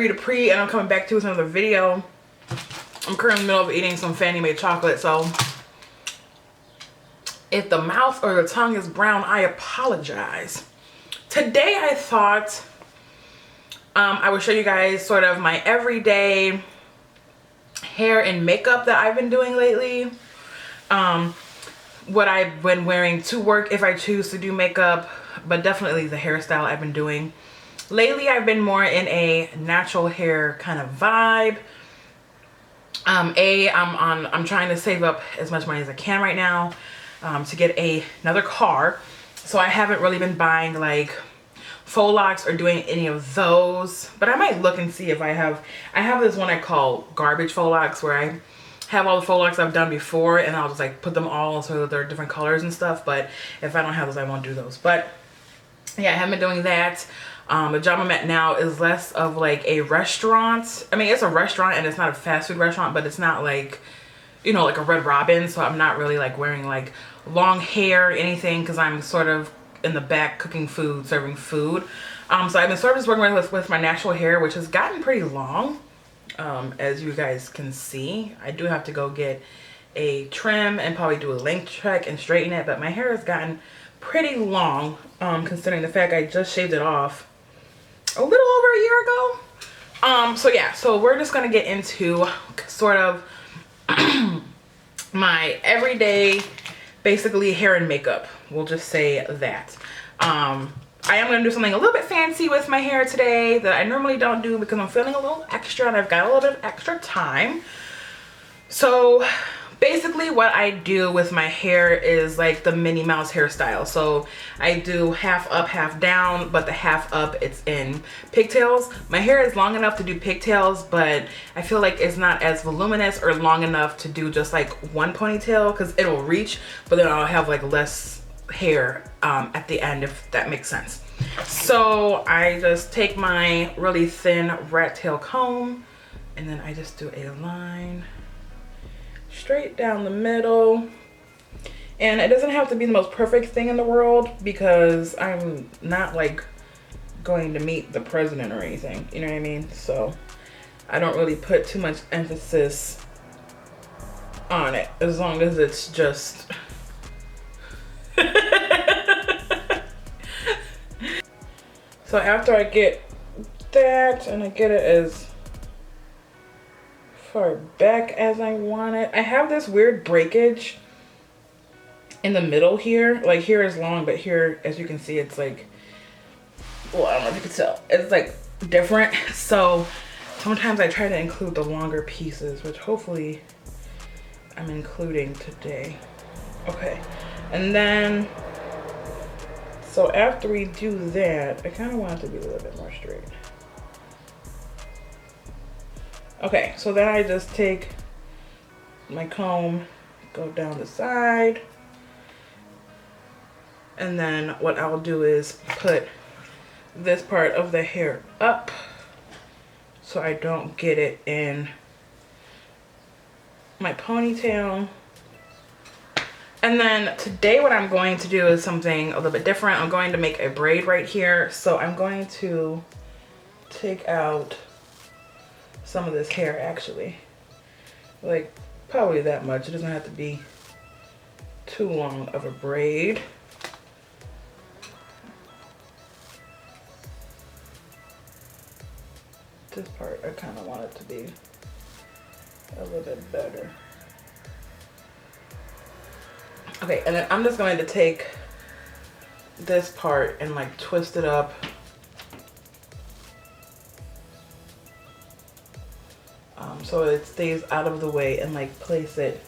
Dupre and I'm coming back to with another video. I'm currently in the middle of eating some Fannie Mae chocolate, so if the mouth or the tongue is brown, I apologize. Today I thought I would show you guys sort of my everyday hair and makeup that I've been doing lately. What I've been wearing to work if I choose to do makeup, but definitely the hairstyle I've been doing. Lately I've been more in a natural hair kind of vibe. I'm trying to save up as much money as I can right now to get another car. So I haven't really been buying like faux locks or doing any of those, but I might look and see if I have this one I call garbage faux locks, where I have all the faux locks I've done before and I'll just like put them all so that they're different colors and stuff. But if I don't have those, I won't do those. But yeah, I haven't been doing that. The job I'm at now is less of like a restaurant. I mean, it's a restaurant and it's not a fast food restaurant, but it's not like, you know, like a Red Robin. So I'm not really like wearing like long hair or anything, because I'm sort of in the back cooking food, serving food. So I've been sort of just working with my natural hair, which has gotten pretty long. As you guys can see, I do have to go get a trim and probably do a length check and straighten it, but my hair has gotten pretty long, considering the fact I just shaved it off a little over a year ago. So yeah, so we're just gonna get into sort of my everyday, basically hair and makeup. We'll just say that. I am going to do something a little bit fancy with my hair today that I normally don't do, because I'm feeling a little extra and I've got a little bit of extra time. So basically what I do with my hair is like the Minnie Mouse hairstyle. So I do half up, half down, but the half up, it's in pigtails. My hair is long enough to do pigtails, but I feel like it's not as voluminous or long enough to do just like one ponytail, because it'll reach, but then I'll have like less hair at the end, if that makes sense. So I just take my really thin rat tail comb and then I just do a line straight down the middle. And it doesn't have to be the most perfect thing in the world, because I'm not like going to meet the president or anything, you know what I mean? So I don't really put too much emphasis on it, as long as it's just so after I get that and I get it as far back as I want it, I have this weird breakage in the middle here. Like here is long, but here, as you can see, it's like, well, I don't know if you can tell, it's like different. So sometimes I try to include the longer pieces, which hopefully I'm including today. Okay, and then so after we do that, I kind of want it to be a little bit more straight. Okay, so then I just take my comb, go down the side, and then what I'll do is put this part of the hair up so I don't get it in my ponytail. And then today what I'm going to do is something a little bit different. I'm going to make a braid right here. So I'm going to take out some of this hair, actually. Like probably that much. It doesn't have to be too long of a braid. This part I kind of want it to be a little bit better. Okay, and then I'm just going to take this part and like twist it up. So it stays out of the way, and like place it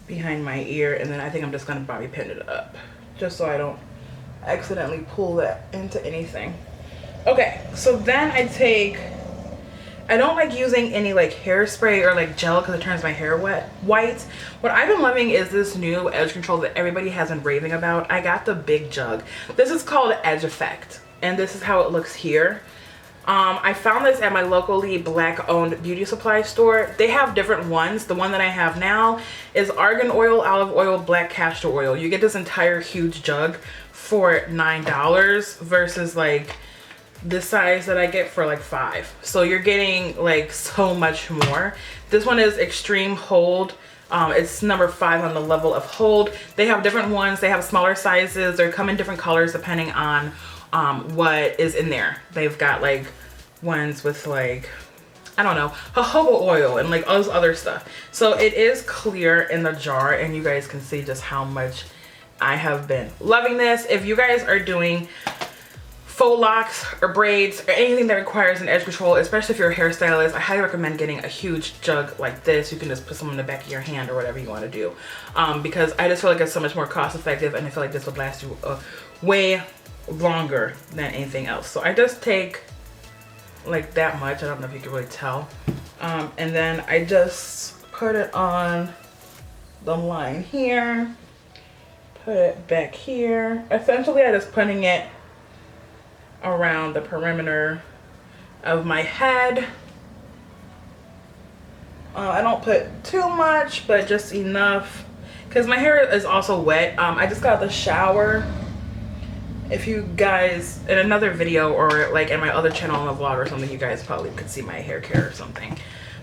behind my ear, and then I think I'm just gonna bobby pin it up just so I don't accidentally pull that into anything. Okay, so then I don't like using any like hairspray or like gel, because it turns my hair white. What I've been loving is this new edge control that everybody has been raving about. I got the big jug. This is called Edge Effect, and this is how it looks here. I found this at my locally black owned beauty supply store. They have different ones. The one that I have now is argan oil, olive oil, black castor oil. You get this entire huge jug for $9 versus like this size that I get for like $5. So you're getting like so much more. This one is extreme hold. It's number 5 on the level of hold. They have different ones. They have smaller sizes. They come in different colors depending on what is in there. They've got like ones with like, I don't know, jojoba oil and like all this other stuff. So it is clear in the jar, and you guys can see just how much I have been loving this. If you guys are doing faux locks or braids or anything that requires an edge control, especially if you're a hairstylist, I highly recommend getting a huge jug like this. You can just put some in the back of your hand or whatever you want to do, because I just feel like it's so much more cost effective, and I feel like this would last you way longer than anything else. So I just take like that much. I don't know if you can really tell, and then I just put it on the line here, put it back here. Essentially I just putting it around the perimeter of my head. I don't put too much, but just enough, because my hair is also wet. I just got out the shower. If you guys, in another video or like in my other channel on the vlog or something, you guys probably could see my hair care or something.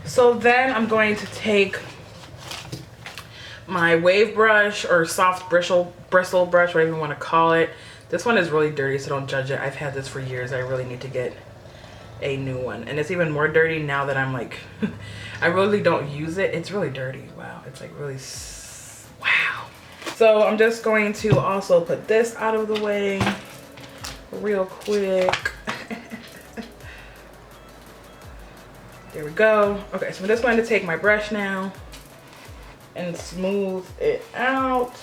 So then I'm going to take my wave brush or soft bristle brush, whatever you want to call it. This one is really dirty, so don't judge it. I've had this for years. I really need to get a new one. And it's even more dirty now that I'm like, I really don't use it. It's really dirty. Wow. It's like really, wow. So I'm just going to also put this out of the way real quick. There we go. Okay, so I'm just going to take my brush now and smooth it out.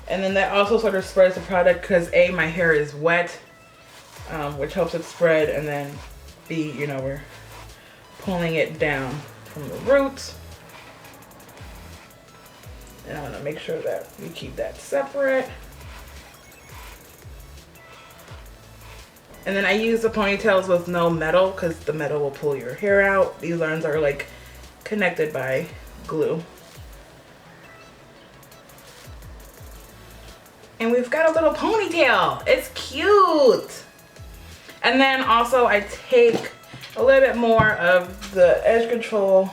And then that also sort of spreads the product, because A, my hair is wet, which helps it spread, and then B, you know, we're pulling it down from the roots. And I'm gonna make sure that we keep that separate. And then I use the ponytails with no metal, because the metal will pull your hair out. These ones are like connected by glue. And we've got a little ponytail. It's cute. And then also I take a little bit more of the edge control,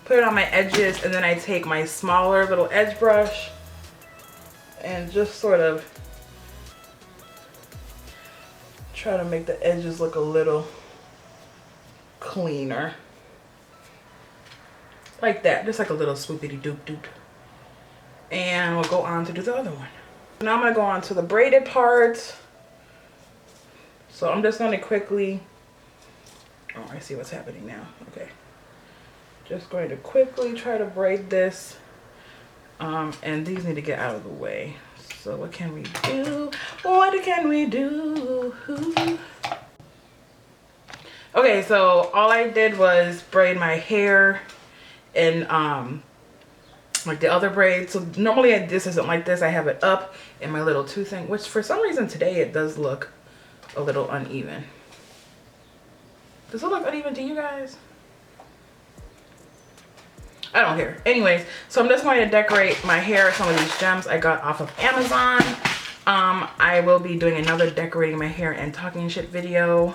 put it on my edges, and then I take my smaller little edge brush and just sort of try to make the edges look a little cleaner. Like that, just like a little swoopity doop doop. And we'll go on to do the other one. Now I'm gonna go on to the braided part. So I'm just gonna quickly, oh, I see what's happening now. Okay. Just going to quickly try to braid this. And these need to get out of the way. So what can we do? What can we do? Okay, so all I did was braid my hair in like the other braids. So normally this isn't like this. I have it up in my little two thing, which for some reason today it does look a little uneven. Does it look uneven to you guys? I don't care. Anyways, so I'm just going to decorate my hair with some of these gems I got off of Amazon. I will be doing another decorating my hair and talking shit video.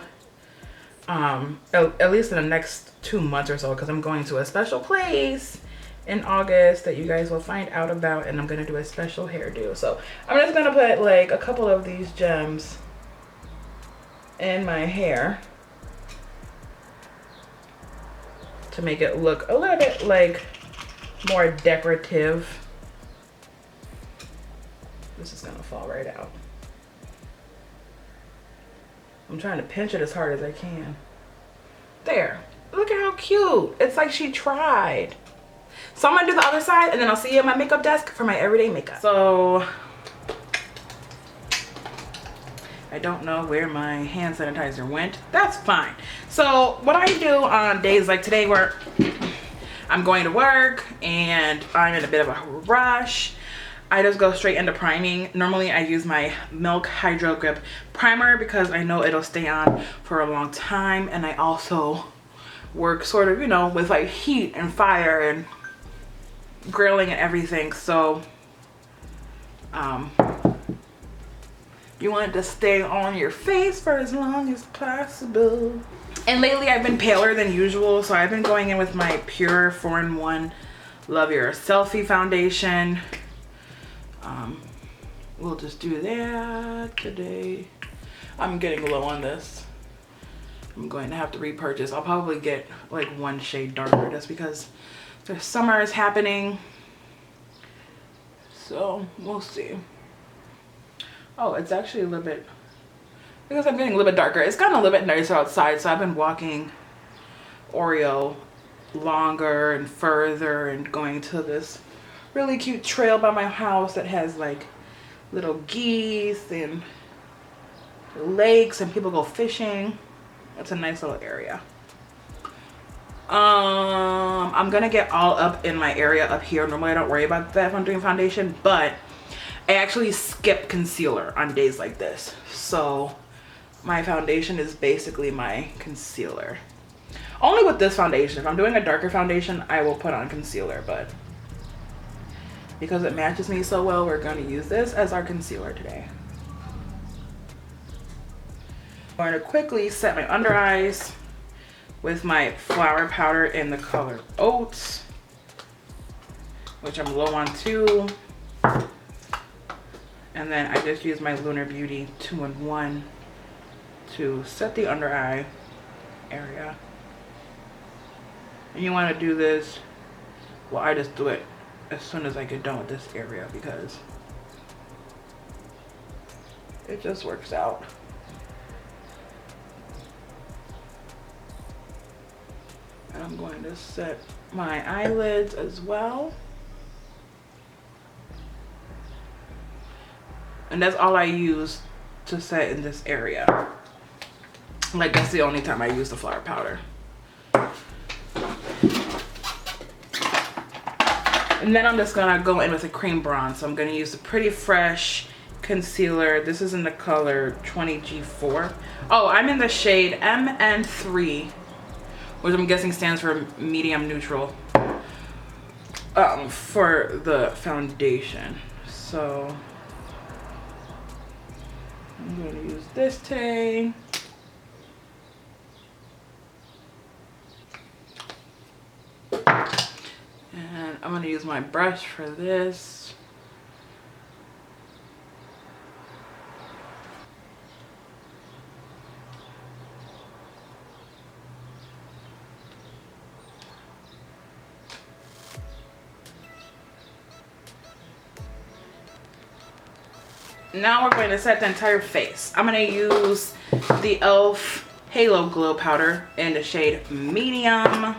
At least in the next 2 months or so, because I'm going to a special place in August that you guys will find out about, and I'm going to do a special hairdo. So I'm just going to put like a couple of these gems in my hair to make it look a little bit like more decorative. This is gonna fall right out. I'm trying to pinch it as hard as I can. There, look at how cute. It's like she tried. So I'm gonna do the other side, and then I'll see you at my makeup desk for my everyday makeup. So I don't know where my hand sanitizer went. That's fine. So what I do on days like today where I'm going to work and I'm in a bit of a rush, I just go straight into priming. Normally I use my Milk Hydro Grip primer because I know it'll stay on for a long time, and I also work sort of, you know, with like heat and fire and grilling and everything. So you You want it to stay on your face for as long as possible. And lately I've been paler than usual, so I've been going in with my Pure 4-in-1 Love Your Selfie foundation. We'll just do that today. I'm getting low on this. I'm going to have to repurchase. I'll probably get like one shade darker just because the summer is happening. So we'll see. Oh, it's actually a little bit, because I'm getting a little bit darker. It's gotten a little bit nicer outside, so I've been walking Oreo longer and further and going to this really cute trail by my house that has like little geese and lakes and people go fishing. It's a nice little area. I'm gonna get all up in my area up here. Normally I don't worry about that if I'm doing foundation, but I actually skip concealer on days like this. So my foundation is basically my concealer. Only with this foundation. If I'm doing a darker foundation, I will put on concealer, but because it matches me so well, we're going to use this as our concealer today. I'm going to quickly set my under eyes with my flower powder in the color Oats, which I'm low on too. And then I just use my Lunar Beauty 2-in-1 to set the under eye area. And you want to do this, well, I just do it as soon as I get done with this area because it just works out. And I'm going to set my eyelids as well. And that's all I use to set in this area. Like, that's the only time I use the flower powder. And then I'm just gonna go in with a cream bronze. So I'm gonna use the Pretty Fresh concealer. This is in the color 20G4. Oh, I'm in the shade MN3, which I'm guessing stands for medium neutral, for the foundation. So I'm going to use this today. And I'm going to use my brush for this. Now we're going to set the entire face. I'm going to use the e.l.f. Halo Glow Powder in the shade Medium.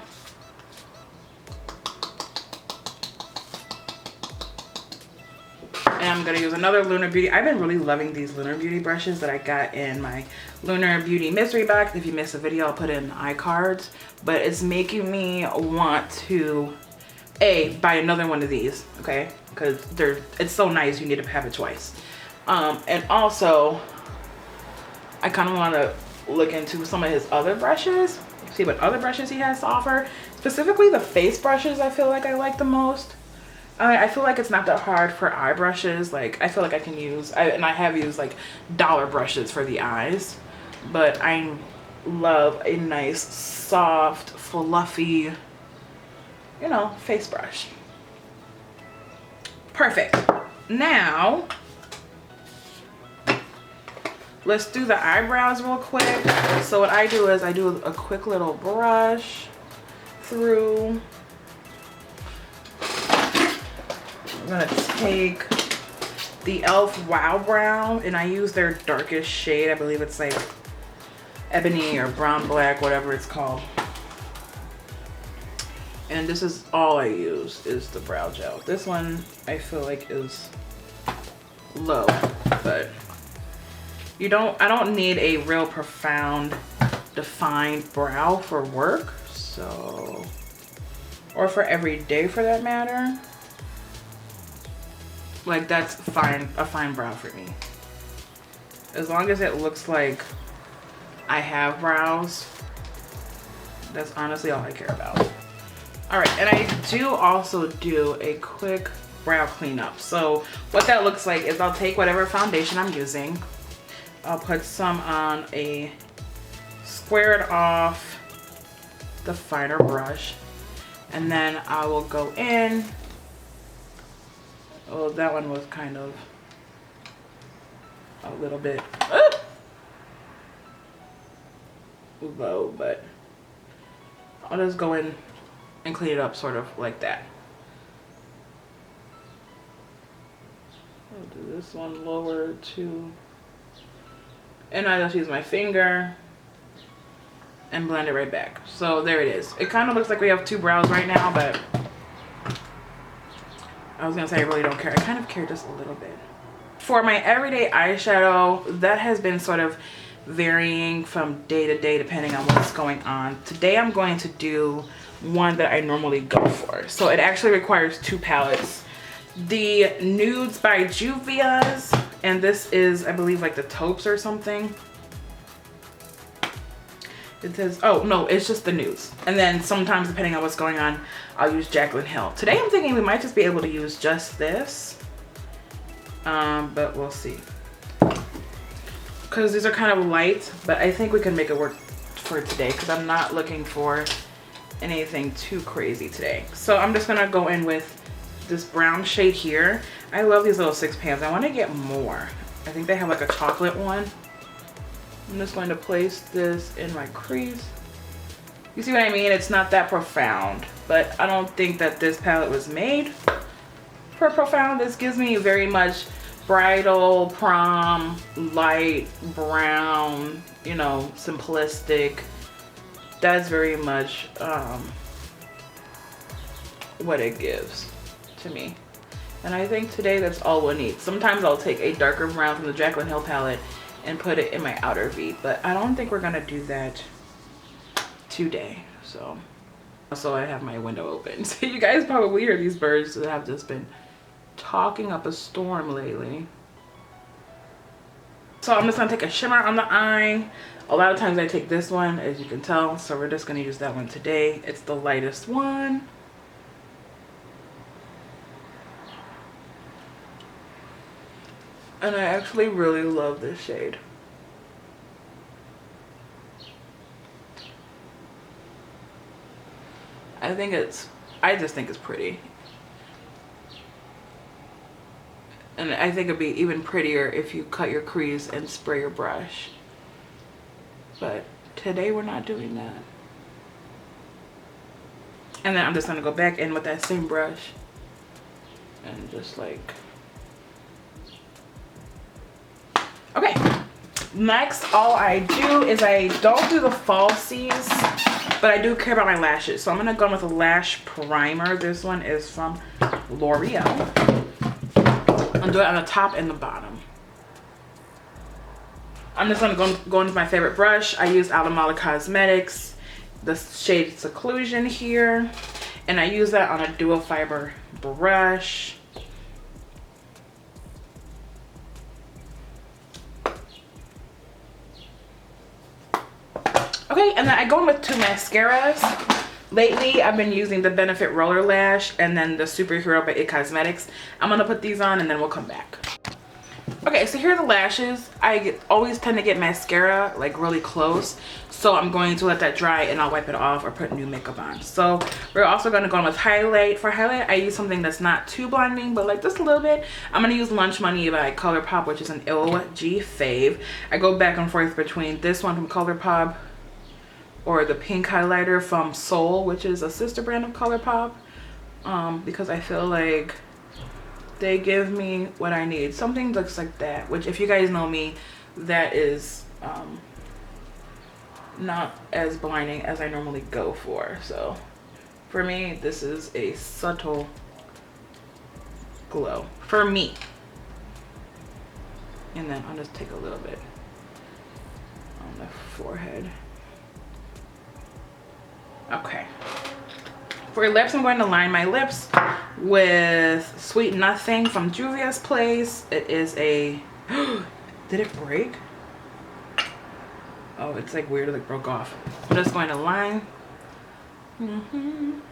And I'm going to use another Lunar Beauty. I've been really loving these Lunar Beauty brushes that I got in my Lunar Beauty mystery box. If you missed a video, I'll put it in the iCards. But it's making me want to, buy another one of these, okay? Because it's so nice, you need to have it twice. And also, I kind of want to look into some of his other brushes, see what other brushes he has to offer. Specifically the face brushes I feel like I like the most. I feel like it's not that hard for eye brushes. Like, I feel like I can use, and I have used like dollar brushes for the eyes, but I love a nice, soft, fluffy, you know, face brush. Perfect. Now, let's do the eyebrows real quick. So what I do is I do a quick little brush through. I'm gonna take the e.l.f. Wow Brown, and I use their darkest shade. I believe it's like ebony or brown black, whatever it's called. And this is all I use is the brow gel. This one I feel like is low, but I don't need a real profound defined brow for work, so, or for every day for that matter. Like, that's fine, a fine brow for me. As long as it looks like I have brows, that's honestly all I care about. All right, and I do also do a quick brow cleanup. So what that looks like is I'll take whatever foundation I'm using, I'll put some on a squared off the finer brush, and then I will go in. Oh, that one was kind of a little bit low, but I'll just go in and clean it up sort of like that. I'll do this one lower too. And I just use my finger and blend it right back. So there it is. It kind of looks like we have two brows right now, but I was gonna say I really don't care. I kind of care just a little bit. For my everyday eyeshadow, that has been sort of varying from day to day depending on what's going on. Today I'm going to do one that I normally go for. So it actually requires two palettes. The Nudes by Juvia's, and this is, I believe, like the taupes or something. It says, oh no, it's just the nudes. And then sometimes, depending on what's going on, I'll use Jaclyn Hill. Today I'm thinking we might just be able to use just this, but we'll see. Because these are kind of light, but I think we can make it work for today because I'm not looking for anything too crazy today. So I'm just gonna go in with this brown shade here. I love these little 6 pans. I want to get more. I think they have like a chocolate one. I'm just going to place this in my crease. You see what I mean? It's not that profound, but I don't think that this palette was made for profound. This gives me very much bridal, prom, light brown, you know, simplistic. That's very much what it gives to me. And I think today that's all we'll need. Sometimes I'll take a darker brown from the Jaclyn Hill palette and put it in my outer V, but I don't think we're gonna do that today. So also I have my window open, so you guys probably hear these birds that have just been talking up a storm lately. So I'm just gonna take a shimmer on the eye. A lot of times I take this one, as you can tell, so we're just gonna use that one today. It's the lightest one. And I actually really love this shade. I just think it's pretty. And I think it'd be even prettier if you cut your crease and spray your brush. But today we're not doing that. And then I'm just gonna go back in with that same brush and just like, okay. Next, all I do is I don't do the falsies, but I do care about my lashes. So I'm gonna go in with a lash primer. This one is from L'Oreal. I'll do it on the top and the bottom. I'm just gonna go into my favorite brush. I use Alamala Cosmetics, the shade Seclusion here. And I use that on a dual fiber brush. Okay, and then I go in with two mascaras. Lately, I've been using the Benefit Roller Lash and then the Superhero by It Cosmetics. I'm gonna put these on and then we'll come back. Okay, so here are the lashes. I always tend to get mascara like really close. So I'm going to let that dry and I'll wipe it off or put new makeup on. So we're also gonna go in with highlight. For highlight, I use something that's not too blinding, but like just a little bit. I'm gonna use Lunch Money by ColourPop, which is an OG fave. I go back and forth between this one from ColourPop or the pink highlighter from Soul, which is a sister brand of ColourPop, because I feel like they give me what I need. Something looks like that, which if you guys know me, that is not as blinding as I normally go for. So for me, this is a subtle glow for me. And then I'll just take a little bit on the forehead. Okay. For lips, I'm going to line my lips with Sweet Nothing from Juvia's Place. It is a, did it break? Oh, it's like weird, it like broke off. I'm just going to line. And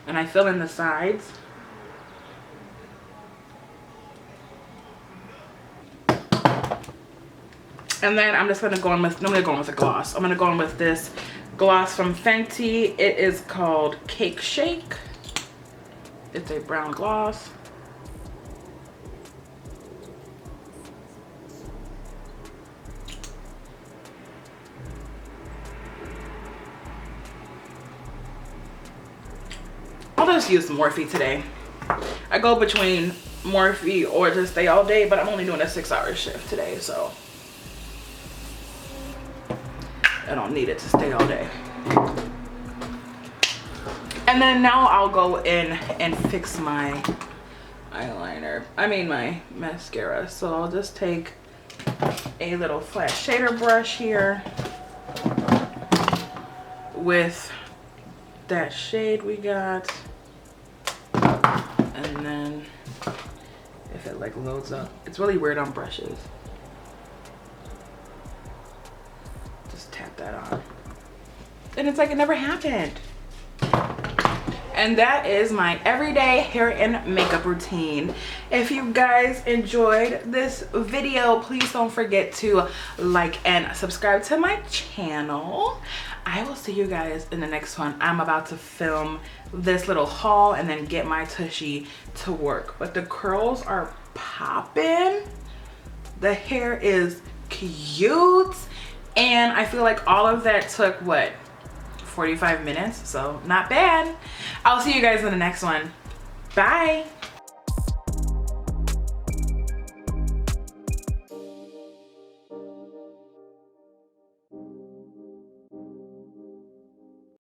I fill in the sides. And then I'm just gonna go in with, normally going with a gloss. I'm gonna go in with this gloss from Fenty. It is called Cake Shake. It's a brown gloss. I'll just use Morphe today. I go between Morphe or just stay all day, but I'm only doing a 6-hour shift today, so I don't need it to stay all day. And then now I'll go in and fix my eyeliner. I mean my mascara. So I'll just take a little flat shader brush here with that shade we got. And then if it like loads up, it's really weird on brushes. Just tap that on. And it's like it never happened. And that is my everyday hair and makeup routine. If you guys enjoyed this video, please don't forget to like and subscribe to my channel. I will see you guys in the next one. I'm about to film this little haul and then get my tushy to work. But the curls are popping. The hair is cute. And I feel like all of that took, what, 45 minutes? So not bad. I'll see you guys in the next one. Bye.